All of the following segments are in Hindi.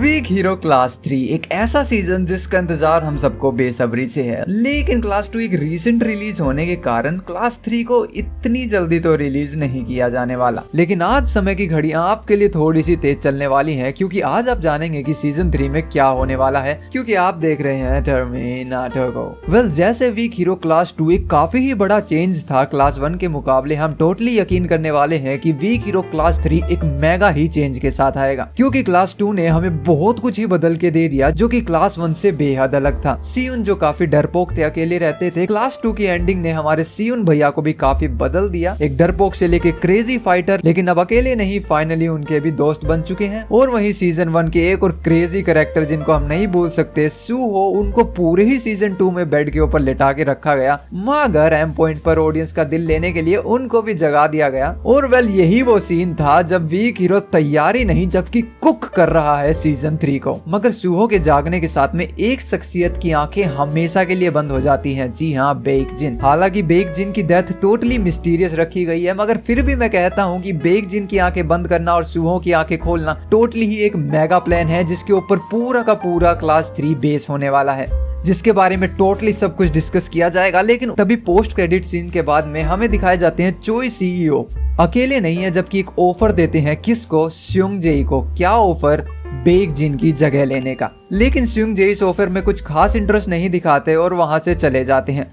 वीक हीरो क्लास 3 एक ऐसा सीजन जिसका इंतजार हम सबको बेसब्री से है, लेकिन क्लास 2 एक रीसेंट रिलीज होने के कारण क्लास 3 को इतनी जल्दी तो रिलीज नहीं किया जाने वाला। लेकिन आज समय की घड़ी आपके लिए थोड़ी सी तेज चलने वाली है, क्योंकि आज आप जानेंगे कि सीजन 3 में क्या होने वाला है, क्योंकि आप देख रहे हैं टर्मिनेटर को। जैसे वीक हीरो क्लास 2 एक काफी ही बड़ा चेंज था क्लास 1 के मुकाबले, हम टोटली यकीन करने वाले हैं कि वीक हीरो क्लास 3 एक मेगा ही चेंज के साथ आएगा, क्योंकि क्लास 2 ने हमें बहुत कुछ ही बदल के दे दिया जो कि क्लास 1 से बेहद अलग था। सियुन जो काफी डरपोक थे, अकेले रहते थे, क्लास 2 की एंडिंग ने हमारे सियुन भैया को भी काफी बदल दिया। एक डरपोक से लेके क्रेजी फाइटर, लेकिन अब अकेले नहीं, फाइनली उनके भी दोस्त बन चुके हैं। और वहीं सीजन 1 के एक और क्रेजी कैरेक्टर जिनको हम नहीं भूल सकते, सूहो, उनको पूरे ही सीजन 2 में बेड के ऊपर लिटा के रखा गया, मगर एम पॉइंट पर ऑडियंस का दिल लेने के लिए उनको भी जगा दिया गया। और यही वो सीन था जब वीक हीरो तैयारी नहीं जबकि कुक कर रहा है सीजन 3 को। मगर सूहो के जागने के साथ में एक शख्सियत की आंखें हमेशा के लिए बंद हो जाती हैं। जी हाँ, बेकजिन। हालांकि बेकजिन की डेथ टोटली मिस्टीरियस रखी गई है, मगर फिर भी मैं कहता हूँ कि बेकजिन की आंखें बंद करना और सूहो की आंखें खोलना टोटली ही एक मेगा प्लान है, जिसके ऊपर पूरा का पूरा क्लास 3 बेस होने वाला है, जिसके बारे में टोटली सब कुछ डिस्कस किया जाएगा। लेकिन तभी पोस्ट क्रेडिट सीन के बाद में हमें दिखाए जाते हैं चोई सीईओ अकेले नहीं है, जबकि एक ऑफर देते हैं किसको, स्योंगजेई को। क्या ऑफर? बेकजिन की जगह लेने का। लेकिन स्योंगजेई इस ऑफर में कुछ खास इंटरेस्ट नहीं दिखाते और वहां से चले जाते हैं।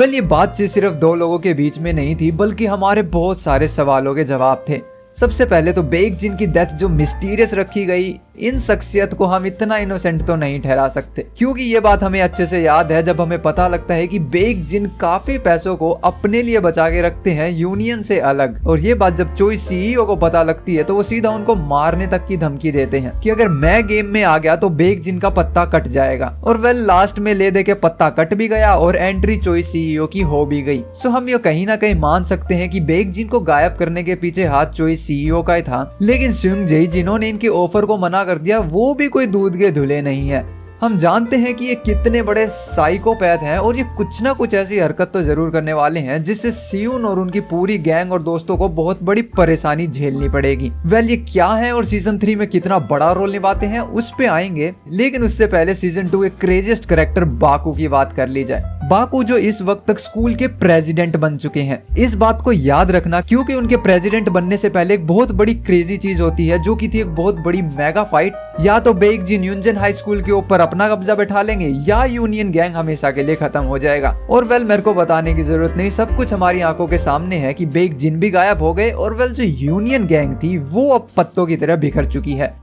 ये बातचीत सिर्फ दो लोगों के बीच में नहीं थी, बल्कि हमारे बहुत सारे सवालों के जवाब थे। सबसे पहले तो बेकजिन की डेथ जो मिस्टीरियस रखी गई, इन शख्सियत को हम इतना इनोसेंट तो नहीं ठहरा सकते, क्योंकि ये बात हमें अच्छे से याद है जब हमें पता लगता है कि बेकजिन काफी पैसों को अपने लिए बचा के रखते हैं यूनियन से अलग। और ये बात जब चोई सीईओ को पता लगती है तो वो सीधा उनको मारने तक की धमकी देते हैं कि अगर मैं गेम में आ गया तो बेकजिन का पत्ता कट जाएगा। और लास्ट में ले दे के पत्ता कट भी गया और एंट्री चोई सीईओ की हो भी गई। सो हम ये कहीं ना कहीं मान सकते हैं कि बेकजिन को गायब करने के पीछे हाथ चोई सीईओ का ही था। लेकिन स्योंगजेई जिन्होंने इनके ऑफर को मना कर दिया, वो भी कोई दूध के धुले नहीं है। हम जानते हैं कि ये कितने बड़े साइकोपैथ हैं और ये कुछ ना कुछ ऐसी हरकत तो जरूर करने वाले हैं जिससे सियुन और उनकी पूरी गैंग और दोस्तों को बहुत बड़ी परेशानी झेलनी पड़ेगी। ये क्या है और सीजन 3 में कितना बड़ा रोल निभाते हैं उस पे आएंगे, लेकिन उससे पहले सीजन 2 के क्रेजिएस्ट कैरेक्टर बाकू की बात कर ली जाए। बाकू जो इस वक्त तक स्कूल के प्रेसिडेंट बन चुके हैं। इस बात को याद रखना, क्योंकि उनके प्रेसिडेंट बनने से पहले एक बहुत बड़ी क्रेजी चीज होती है, जो की थी एक बहुत बड़ी मेगा फाइट। या तो बेकजिन यूनजन हाई स्कूल के ऊपर अपना कब्जा बैठा लेंगे, या यूनियन गैंग हमेशा के लिए खत्म हो जाएगा। और मेरे को बताने की जरूरत नहीं, सब कुछ हमारी आंखों के सामने है कि बेकजिन भी गायब हो गए और जो यूनियन गैंग थी वो अब पत्तों की तरह बिखर चुकी है।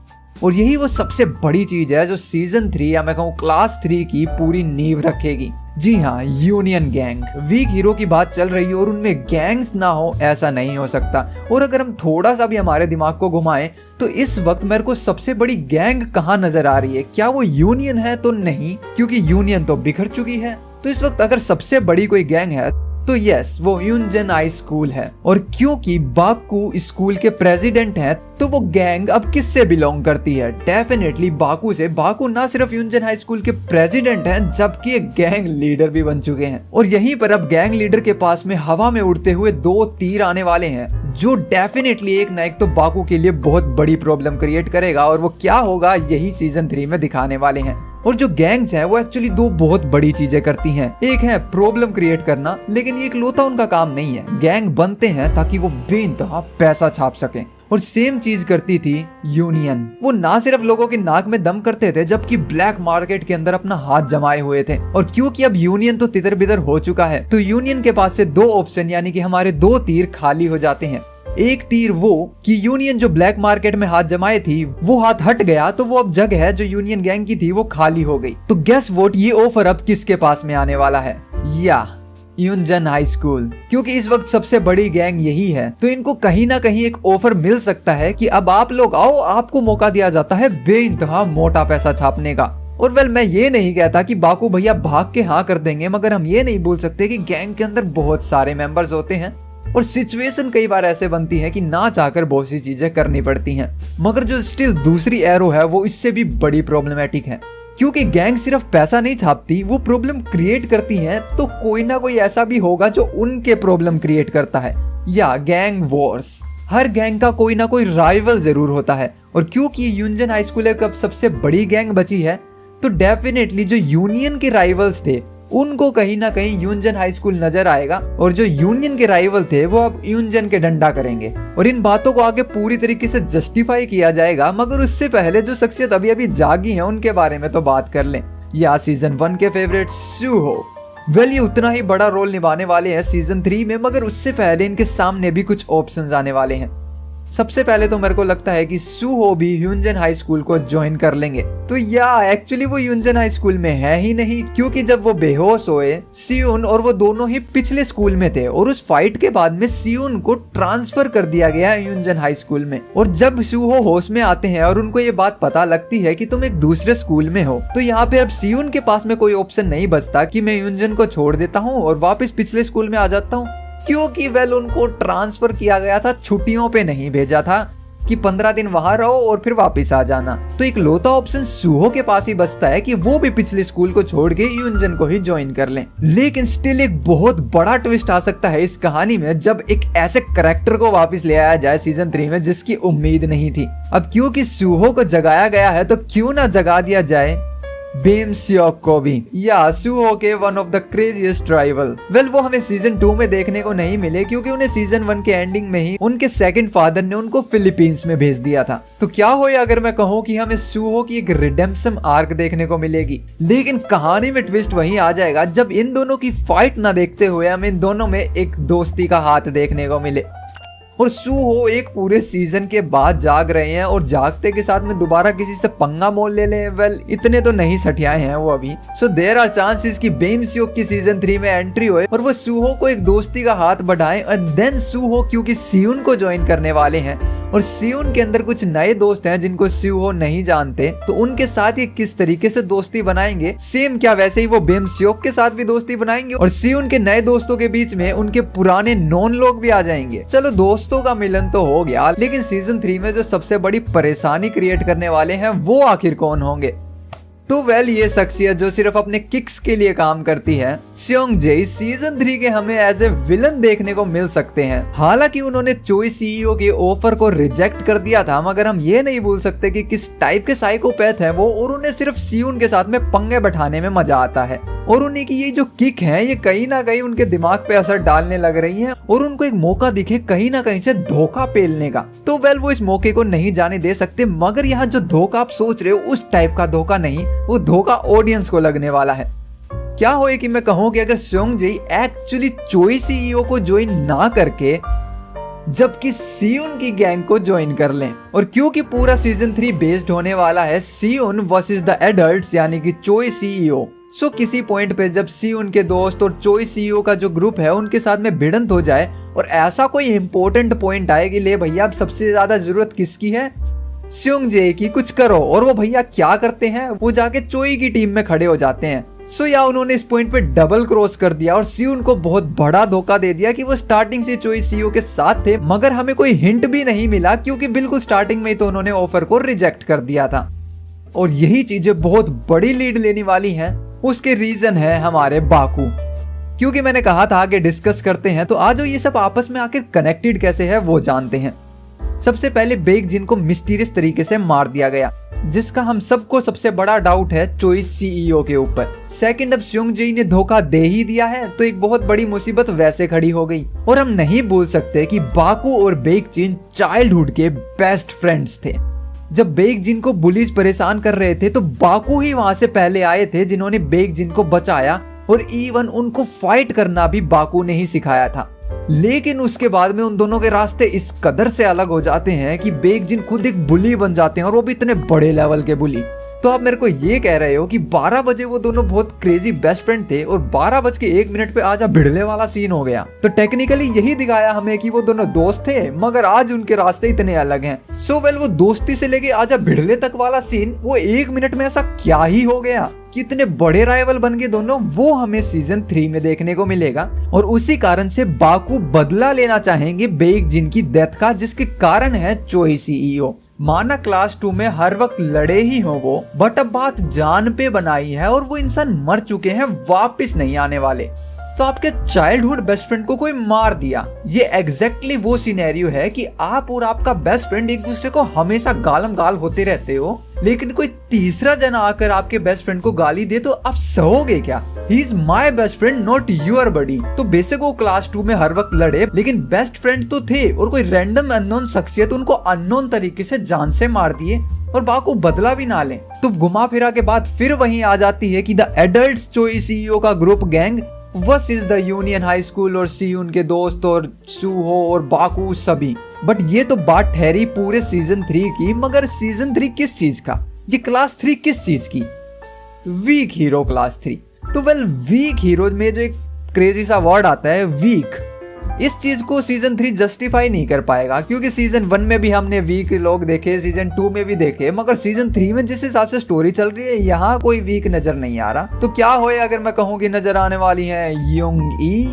और यही वो सबसे बड़ी चीज है जो सीजन 3 या मैं कहूँ क्लास 3 की पूरी नींव रखेगी। जी हाँ, यूनियन गैंग। वीक हीरो की बात चल रही है और उनमें गैंग्स ना हो, ऐसा नहीं हो सकता। और अगर हम थोड़ा सा भी हमारे दिमाग को घुमाएं तो इस वक्त मेरे को सबसे बड़ी गैंग कहाँ नजर आ रही है? क्या वो यूनियन है? तो नहीं, क्योंकि यूनियन तो बिखर चुकी है। तो इस वक्त अगर सबसे बड़ी कोई गैंग है तो यस, वो यूनजन हाई स्कूल है। और क्योंकि बाकू स्कूल के प्रेसिडेंट हैं, तो वो गैंग अब किससे बिलोंग करती है? डेफिनेटली बाकू से। बाकू ना सिर्फ यूनजन हाई स्कूल के प्रेसिडेंट हैं, जबकि एक गैंग लीडर भी बन चुके हैं। और यहीं पर अब गैंग लीडर के पास में हवा में उड़ते हुए 2 तीर आने वाले हैं, जो डेफिनेटली एक ना एक तो बाकू के लिए बहुत बड़ी प्रॉब्लम क्रिएट करेगा। और वो क्या होगा, यही सीजन 3 में दिखाने वाले हैं। और जो गैंग्स हैं वो एक्चुअली 2 बहुत बड़ी चीजें करती हैं। एक है प्रॉब्लम क्रिएट करना, लेकिन ये इकलौता उनका काम नहीं है। गैंग बनते हैं ताकि वो बेइंतहा पैसा छाप सकें। और सेम चीज करती थी यूनियन। वो ना सिर्फ लोगों के नाक में दम करते थे, जबकि ब्लैक मार्केट के अंदर अपना हाथ जमाए हुए थे। और क्योंकि अब यूनियन तो तितर बितर हो चुका है, तो यूनियन के पास से 2 ऑप्शन यानी कि हमारे 2 तीर खाली हो जाते हैं। एक तीर वो कि यूनियन जो ब्लैक मार्केट में हाथ जमाए थी वो हाथ हट गया, तो वो अब जगह है जो यूनियन गैंग की थी वो खाली हो गई। तो गेस व्हाट, ये ऑफर अब किसके पास में आने वाला है? या यूनजन हाई स्कूल। क्योंकि इस वक्त सबसे बड़ी गैंग यही है, तो इनको कहीं ना कहीं एक ऑफर मिल सकता है कि अब आप लोग आओ, आपको मौका दिया जाता है बेइंतहा मोटा पैसा छापने का। और मैं ये नहीं कहता कि बाकू भैया भाग के हाँ कर देंगे, मगर हम ये नहीं भूल सकते कि गैंग के अंदर बहुत सारे मेंबर्स होते हैं और सिचुएशन कई बार ऐसे बनती है कि ना चाहकर बहुत सी चीजें करनी पड़ती हैं। मगर जो स्टिल दूसरी एरो है वो इससे भी बड़ी प्रॉब्लमेटिक है, क्योंकि गैंग सिर्फ पैसा नहीं छापती, वो प्रॉब्लम क्रिएट करती है। तो कोई ना कोई ऐसा भी होगा जो उनके प्रॉब्लम क्रिएट करता है, या गैंग वॉर्स। हर गैंग का कोई ना कोई राइवल जरूर होता है, और क्योंकि यूनजन हाई स्कूल एक अब सबसे बड़ी गैंग बची है, तो डेफिनेटली जो यूनियन के राइवल्स थे उनको कहीं ना कहीं यूनजन हाई स्कूल नजर आएगा, और जो यूनियन के राइवल थे वो अब यूनजन के डंडा करेंगे, और इन बातों को आगे पूरी तरीके से जस्टिफाई किया जाएगा। मगर उससे पहले जो शख्सियत अभी अभी जागी है उनके बारे में तो बात कर लें। या सीजन 1 के फेवरेट सूहो। वेल ये उतना ही बड़ा रोल निभाने वाले हैं सीजन 3 में, मगर उससे पहले इनके सामने भी कुछ ऑप्शंस आने वाले हैं। सबसे पहले तो मेरे को लगता है कि सूहो भी यूनजन हाई स्कूल को ज्वाइन कर लेंगे। तो या एक्चुअली वो यूनजन हाई स्कूल में है ही नहीं, क्योंकि जब वो बेहोश हुए सियुन और वो दोनों ही पिछले स्कूल में थे, और उस फाइट के बाद में सियुन को ट्रांसफर कर दिया गया यूनजन हाई स्कूल में। और जब सूहो होश में आते हैं और उनको ये बात पता लगती है कि तुम एक दूसरे स्कूल में हो, तो यहाँ पे अब सियुन के पास में कोई ऑप्शन नहीं बचता कि मैं यूनजन को छोड़ देता हूँ और वापस पिछले स्कूल में आ जाता हूँ, क्योंकि वेल उनको ट्रांसफर किया गया था, छुट्टियों पे नहीं भेजा था कि 15 दिन वहां रहो और फिर वापस आ जाना। तो एक लौता ऑप्शन सूहो के पास ही बचता है कि वो भी पिछले स्कूल को छोड़ के यूनजन को ही ज्वाइन कर लें। लेकिन स्टिल एक बहुत बड़ा ट्विस्ट आ सकता है इस कहानी में, जब एक ऐसे कैरेक्टर को वापस ले आया जाए सीजन 3 में जिसकी उम्मीद नहीं थी। अब क्योंकि सूहो को जगाया गया है तो क्यों ना जगा दिया जाए बेम सियोक को भी, या सूहो के one of the craziest rival. Well वो हमें सीजन 2 में देखने को नहीं मिले, क्योंकि उन्हें सीजन 1 के एंडिंग में ही उनके सेकंड फादर ने उनको फिलीपींस में भेज दिया था। तो क्या होए अगर मैं कहूँ कि हमें सूहो की एक रिडेम्पशन आर्क देखने को मिलेगी। लेकिन कहानी में ट्विस्ट वहीं आ जाएगा जब इन दोनों की फाइट ना देखते हुए हमें इन दोनों में एक दोस्ती का हाथ देखने को मिले। और सूहो एक पूरे सीजन के बाद जाग रहे हैं और जागते के साथ में दोबारा किसी से पंगा मोल ले लें। वेल इतने तो नहीं सठियाए हैं वो अभी। सो देयर आर चांसेस कि बेम सियोक की सीजन 3 में एंट्री होए और वो सूहो को एक दोस्ती का हाथ बढ़ाएं, एंड देन सूहो क्योंकि सियुन को ज्वाइन करने वाले हैं और सियुन के अंदर कुछ नए दोस्त हैं जिनको सूहो नहीं जानते, तो उनके साथ ये किस तरीके से दोस्ती बनाएंगे। सेम क्या वैसे ही वो बेम सियोक के साथ भी दोस्ती बनाएंगे और सियुन के नए दोस्तों के बीच में उनके पुराने नॉन लोग भी आ जाएंगे। चलो दोस्तों का मिलन तो हो गया, लेकिन सीजन 3 में जो सबसे बड़ी परेशानी क्रिएट करने वाले हैं वो आखिर कौन होंगे। तो वेल ये शख्सियत जो सिर्फ अपने किक्स के लिए काम करती है, स्योंग जे सीजन 3 के हमें एज ए विलन देखने को मिल सकते हैं। हालांकि उन्होंने चोई सीईओ के ऑफर को रिजेक्ट कर दिया था, मगर हम ये नहीं भूल सकते कि किस टाइप के साइकोपैथ है वो, और उन्हें सिर्फ सियुन के साथ में पंगे बैठाने में मजा आता है। और उन्हीं की ये जो किक है ये कहीं ना कहीं उनके दिमाग पे असर डालने लग रही है, और उनको एक मौका दिखे कहीं ना कहीं से धोखा पेलने का। तो वेल वो इस मौके को नहीं जाने दे सकते, मगर यहाँ जो धोखा आप सोच रहे हो उस टाइप का धोखा नहीं, वो धोखा ऑडियंस को लगने वाला है। क्या होए कि मैं कहूँ कि अगर स्योंग जे एक्चुअली चोई सीईओ को ज्वाइन ना करके जबकि सियुन की गैंग को ज्वाइन कर लें, और क्योंकि पूरा सीजन 3 बेस्ड होने वाला है सियुन वर्सेस द एडल्ट्स यानी कि चोई सीईओ, सो किसी पॉइंट पे जब सियुन के दोस्त और चोई सीईओ का जो ग्रुप है उनके साथ में भिड़ंत हो जाए और ऐसा कोई इंपॉर्टेंट पॉइंट आए कि ले भैया अब सबसे ज्यादा जरूरत किसकी है, स्योंग जे की, कुछ करो, और वो भैया क्या करते हैं, वो जाके चोई की टीम में खड़े हो जाते हैं। सो या उन्होंने इस पॉइंट पे डबल क्रॉस कर दिया और सियुन को बहुत बड़ा धोखा दे दिया कि वो स्टार्टिंग से चोई सीईओ के साथ थे, मगर हमें कोई हिंट भी नहीं मिला क्योंकि बिल्कुल स्टार्टिंग में ही तो उन्होंने ऑफर को रिजेक्ट कर दिया था। और यही चीजें बहुत बड़ी लीड लेने वाली हैं। उसके रीजन है हमारे बाकू, क्योंकि मैंने कहा था आगे डिस्कस करते हैं, तो आज ये सब आपस में आखिर कनेक्टेड कैसे है वो जानते हैं। सबसे पहले बेक जिन को मिस्टीरियस तरीके से मार दिया गया, जिसका हम सबको सबसे बड़ा डाउट है चोई सीईओ के ऊपर। सेकंड, अब स्योंग जे ने धोखा दे ही दिया है तो एक बहुत बड़ी मुसीबत वैसे खड़ी हो गई। और हम नहीं भूल सकते कि बाकू और बेक जिन चाइल्डहुड के बेस्ट फ्रेंड्स थे। जब बेक जिन को बुलीज परेशान कर रहे थे तो बाकू ही वहां से पहले आए थे जिन्होंने बेक जिन को बचाया, और इवन उनको फाइट करना भी बाकू ने ही सिखाया था। लेकिन उसके बाद में उन दोनों के रास्ते इस कदर से अलग हो जाते हैं कि बेक जिन खुद एक बुली बन जाते हैं, और वो भी इतने बड़े लेवल के बुली। तो आप मेरे को ये कह रहे हो कि 12 बजे वो दोनों बहुत क्रेजी बेस्ट फ्रेंड थे और 12:01 पे आजा भिड़ने वाला सीन हो गया। तो टेक्निकली यही दिखाया हमें कि वो दोनों दोस्त थे, मगर आज उनके रास्ते इतने अलग हैं। सो वेल वो दोस्ती से लेके आजा भिड़ने तक वाला सीन, वो 1 मिनट में ऐसा क्या ही हो गया, कितने बड़े राइवल बन गए दोनों, वो हमें सीजन 3 में देखने को मिलेगा। और उसी कारण से बाकू बदला लेना चाहेंगे बेक जिन की डेथ का, जिसके कारण है चोई सीईओ। माना क्लास 2 में हर वक्त लड़े ही हो वो, बट अब बात जान पे बनाई है और वो इंसान मर चुके हैं, वापस नहीं आने वाले। तो आपके चाइल्डहुड बेस्ट फ्रेंड को कोई मार दिया। ये एग्जैक्टली वो सिनेरियो है कि आप और आपका बेस्ट फ्रेंड एक दूसरे को हमेशा गालम गाल होते रहते हो, लेकिन कोई तीसरा जना आकर आपके बेस्ट फ्रेंड को गाली दे तो आप सहोगे क्या? He is my best friend not your buddy. तो बेसिक वो क्लास 2 में हर वक्त लड़े, लेकिन बेस्ट फ्रेंड तो थे और कोई रैंडम अननोन शख्सियत उनको अननोन तरीके से जान से मार दिए और बाको बदला भी ना ले। तो घुमा फिरा के बाद फिर वहीं आ जाती है कि द एडल्ट्स चोई सीईओ का group gang versus the union high school और सीयून के दोस्त और सूहो और बाकू सभी। बट ये तो बात ठहरी पूरे सीजन 3 की, मगर सीजन 3 किस चीज का? ये क्लास 3 किस चीज की? Weak hero class 3। तो वेल वीक हीरो में जो एक क्रेजी सा वर्ड आता है वीक, इस चीज को सीजन 3 जस्टिफाई नहीं कर पाएगा, क्योंकि सीजन 1 में भी हमने वीक लोग देखे, सीजन 2 में भी देखे, मगर सीजन 3 में जिस हिसाब से स्टोरी चल रही है यहाँ कोई वीक नजर नहीं आ रहा। तो क्या होए अगर मैं कहूँ कि नजर आने वाली है योंग ई?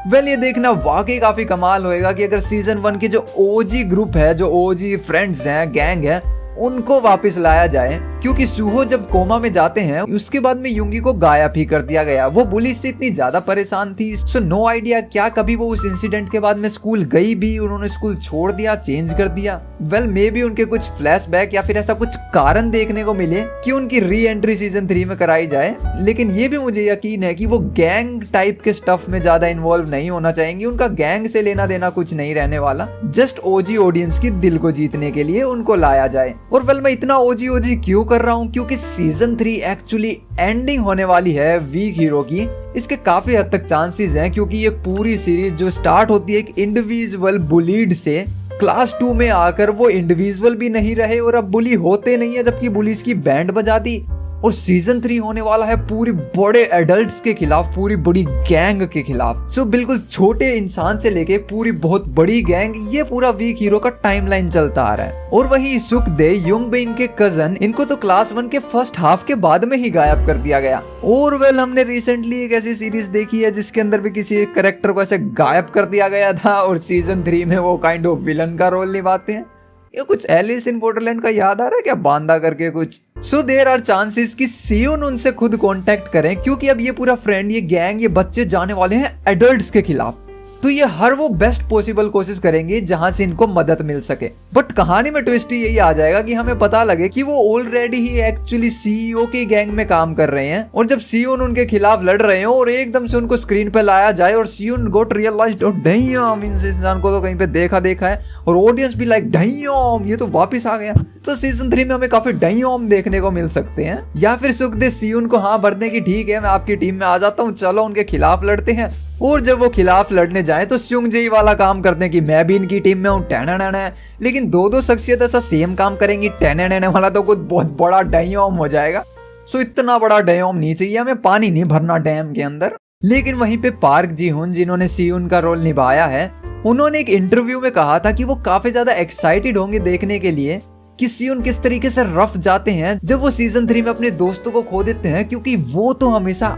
वेल ये देखना वाकई काफी कमाल होएगा कि अगर सीजन 1 के जो ओजी ग्रुप है, जो ओजी फ्रेंड्स हैं, गैंग है, उनको वापस लाया जाए, क्योंकि सूहो जब कोमा में जाते हैं उसके बाद में युंगी को गायब ही कर दिया गया। वो बुली से इतनी ज्यादा परेशान थी, सो नो आइडिया क्या कभी वो उस इंसिडेंट के बाद में स्कूल गई भी, उन्होंने स्कूल छोड़ दिया, चेंज कर दिया। वेल मे बी उनके कुछ फ्लैशबैक या फिर ऐसा कुछ कारण देखने को मिले कि उनकी री एंट्री सीजन 3 में कराई जाए, लेकिन ये भी मुझे यकीन है कि वो गैंग टाइप के स्टफ में ज्यादा इन्वॉल्व नहीं होना चाहेंगे। उनका गैंग से लेना देना कुछ नहीं रहने वाला, जस्ट ओजी ऑडियंस की दिल को जीतने के लिए उनको लाया जाए। और वेल मैं इतना ओजी क्यों कर रहा हूँ? क्योंकि सीजन 3 एक्चुअली एंडिंग होने वाली है वीक हीरो की। इसके काफी हद तक चांसेस हैं, क्योंकि ये पूरी सीरीज जो स्टार्ट होती है एक इंडिविजुअल बुलीड से, क्लास 2 में आकर वो इंडिविजुअल भी नहीं रहे और अब बुली होते नहीं है, जबकि बुलीज की बैंड बजा दी। और सीजन 3 होने वाला है पूरी बड़े एडल्ट्स के खिलाफ, पूरी बड़ी गैंग के खिलाफ। सो बिल्कुल छोटे इंसान से लेके पूरी बहुत बड़ी गैंग, ये पूरा वीक हीरो का टाइमलाइन चलता आ रहा है। और वही सुखदे योंगबे के कजन, इनको तो क्लास 1 के फर्स्ट हाफ के बाद में ही गायब कर दिया गया। और वेल हमने रिसेंटली एक ऐसी सीरीज देखी है जिसके अंदर भी किसी एक कैरेक्टर को ऐसे गायब कर दिया गया था और सीजन 3 में वो काइंड ऑफ विलन का रोल निभाते हैं। ये कुछ एलिस इन बॉर्डरलैंड का याद आ रहा है क्या, बांदा करके कुछ? सो देयर आर चांसेस कि सीयून उनसे खुद कांटेक्ट करें, क्योंकि अब ये पूरा फ्रेंड, ये गैंग, ये बच्चे जाने वाले हैं एडल्ट्स के खिलाफ। तो ये हर वो बेस्ट पॉसिबल कोशिश करेंगे जहां से इनको मदद मिल सके। बट कहानी में ट्विस्ट यही आ जाएगा कि हमें पता लगे कि वो ऑलरेडी ही एक्चुअली सीईओ के गैंग में काम कर रहे हैं, और जब सीयून उनके खिलाफ लड़ रहे हो और एकदम से उनको स्क्रीन पे लाया जाए और सीयून गोट रियलाइज्ड, डैम, इस इंसान को तो कहीं पे देखा है, और ऑडियंस भी लाइक डैम, ये तो वापस आ गया। तो सीजन 3 में हमें काफी डैम देखने को मिल सकते हैं। या फिर सुखदे सीयून को हाँ भरने की, ठीक है मैं आपकी टीम में आ जाता हूँ, चलो उनके खिलाफ लड़ते हैं। और जब वो खिलाफ लड़ने जाए तो सुंगजेई वाला काम करते हैं कि मैं भी इनकी टीम में हूँ, टैना, लेकिन दो शख्सियत ऐसा सेम काम करेंगी, टैना वाला तो कुछ बहुत बड़ा डैम हो जाएगा। सो इतना बड़ा डैम नहीं चाहिए हमें, पानी नहीं भरना डैम के अंदर। लेकिन वहीं पे पार्क जी हुन, जिन्होंने सीयून का रोल निभाया है, उन्होंने एक इंटरव्यू में कहा था कि वो काफी ज्यादा एक्साइटेड होंगे देखने के लिए कि सीयून किस तरीके से रफ जाते हैं जब वो सीजन 3 में अपने दोस्तों को खो देते हैं, क्योंकि वो तो हमेशा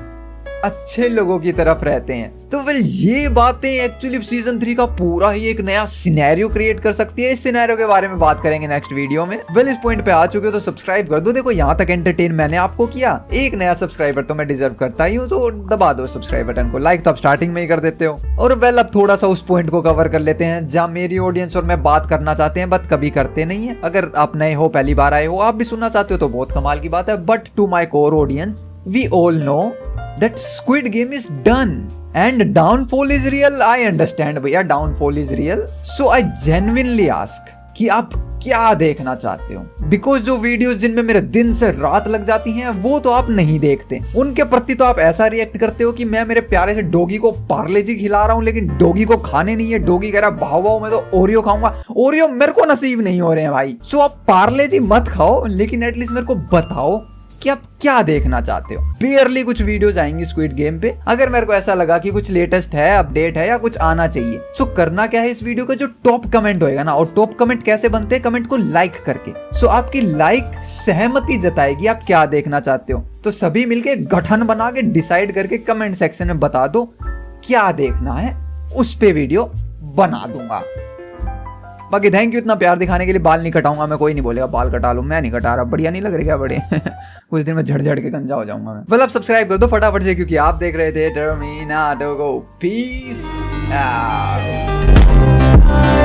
अच्छे लोगों की तरफ रहते हैं। तो वेल ये बातें एक्चुअली सीजन 3 का पूरा ही एक नया सिनेरियो क्रिएट कर सकती है। इस सिनेरियो के बारे में बात करेंगे नेक्स्ट वीडियो में। वेल इस पॉइंट पे आ चुके हो तो सब्सक्राइब कर दो। देखो यहाँ तक एंटरटेन मैंने आपको किया, एक नया सब्सक्राइबर तो मैं डिजर्व करता ही हूँ, तो दबा दो सब्सक्राइब बटन को। लाइक तो आप स्टार्टिंग में ही कर देते हो। और वेल अब थोड़ा सा उस पॉइंट को कवर कर लेते हैं जहाँ मेरी ऑडियंस और मैं बात करना चाहते हैं, बट कभी करते नहीं है। अगर आप नए हो, पहली बार आए हो, आप भी सुनना चाहते हो तो बहुत कमाल की बात है। But to my core audience, we all know that Squid Game is done and downfall is real. I understand भैया, downfall is real. So I genuinely ask कि आप क्या देखना चाहते हो, बिकॉज जो वीडियोस जिनमें मेरे दिन से रात लग जाती हैं वो तो आप नहीं देखते। उनके प्रति तो आप ऐसा रिएक्ट करते हो कि मैं मेरे प्यारे से डॉगी को पार्ले जी खिला रहा हूँ, लेकिन डॉगी को खाने नहीं है। डॉगी कह रहा है भाव मैं तो ओरियो खाऊंगा, ओरियो मेरे को नसीब नहीं हो रहे हैं भाई। सो आप पार्ले जी मत खाओ, लेकिन एटलीस्ट मेरे को बताओ कि आप क्या देखना चाहते हो। बेयरली कुछ वीडियोस आएंगी स्क्विड गेम पे, अगर मेरे को ऐसा लगा कि कुछ लेटेस्ट है, अपडेट है या कुछ आना चाहिए। सो करना क्या है, इस वीडियो का जो टॉप कमेंट होएगा ना, और टॉप कमेंट कैसे बनते हैं, कमेंट को लाइक करके। सो आपकी लाइक सहमति जताएगी आप क्या देखना चाहते हो। तो सभी मिलके गठन बना के डिसाइड करके कमेंट सेक्शन में बता दो क्या देखना है, उस पे वीडियो बना दूंगा। बाकी थैंक यू इतना प्यार दिखाने के लिए। बाल नहीं कटाऊंगा मैं, कोई नहीं बोलेगा बाल कटा लो, मैं नहीं कटा रहा। बढ़िया नहीं लग रहे क्या बड़े? कुछ दिन में झड़ के गंजा हो जाऊंगा मैं। मतलब सब्सक्राइब कर दो फटाफट से, क्योंकि आप देख रहे थे टर्मिनाटो को। Peace out.